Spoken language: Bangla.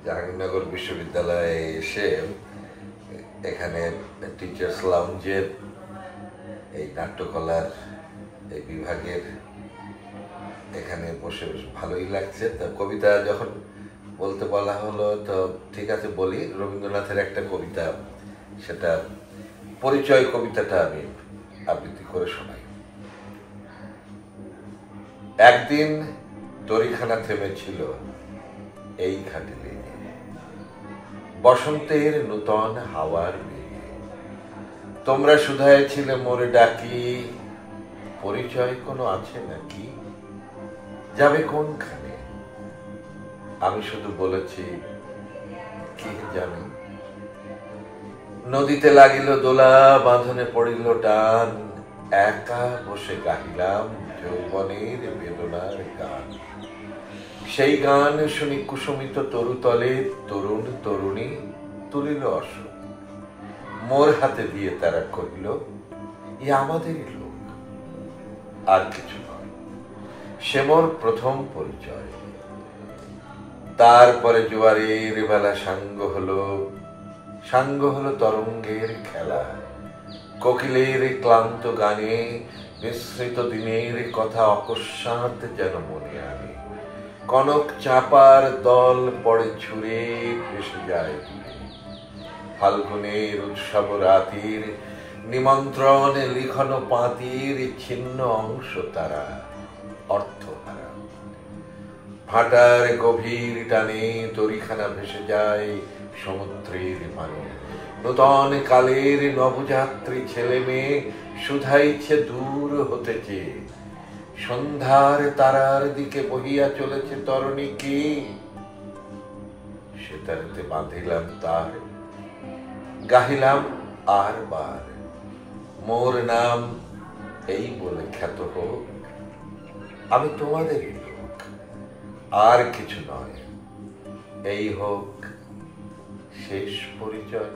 জাহাঙ্গীরনগর বিশ্ববিদ্যালয়ে এসে এখানে টিচার্স লাউঞ্জের এই নাট্যকলার এই বিভাগের এখানে বসে বেশ ভালোই লাগছে। তো কবিতা যখন বলতে বলা হলো তো ঠিক আছে বলি। রবীন্দ্রনাথের একটা কবিতা, সেটা পরিচয় কবিতাটা আমি আবৃত্তি করে শোনাই। একদিন তরিখানা থেমেছিল এই ঘাটে, বসন্তের নূতন হাওয়ার বেগে তোমরা শুধাইছিলে মোরে ডাকি, পরিচয় কোনো আছে নাকি, যাবে কোনখানে? আমি শুধু বলেছি কি জানি। নদীতে লাগিল দোলা, বাঁধনে পড়িল টান, একা বসে গাহিলাম যৌবনের বেদনার গান। সেই গান শুনি কুসুমিত তরুতলে তরুণ তরুণী তুলিল অসুখ, মোর হাতে দিয়ে তারা কহিল ই আমাদেরই লোক, আর কিছু নয়। সে মোর প্রথম পরিচয়। তারপরে জোয়ারের বেলা সাঙ্গ হলো তরঙ্গের খেলা, কোকিলের ক্লান্ত গানে মিশ্রিত দিনের কথা অকস্মাৎ যেন মনে আনে। কনক চাপার দল পড়ে ছুঁড়ে ভেসে যায় ফাল্গুনের উৎসব রাতির নিমন্ত্রণ লিখন পাতির ছিন্ন অংশ তারা অর্থহারা। ভাটার গভীর টানে তরিখানা ভেসে যায় সমুদ্রের পানে। নূতন কালের নবযাত্রী ছেলে মেয়ে শুধাইছে দূর হতেছে, সন্ধ্যার তারার দিকে বহিয়া চলেছে তরণী কি। সে তারিতে বাঁধিলাম তার, গাহিলাম আর বার, মোর নাম এই বলে খ্যাত হোক, আমি তোমাদেরই লোক, আর কিছু নয়। এই হোক শেষ পরিচয়।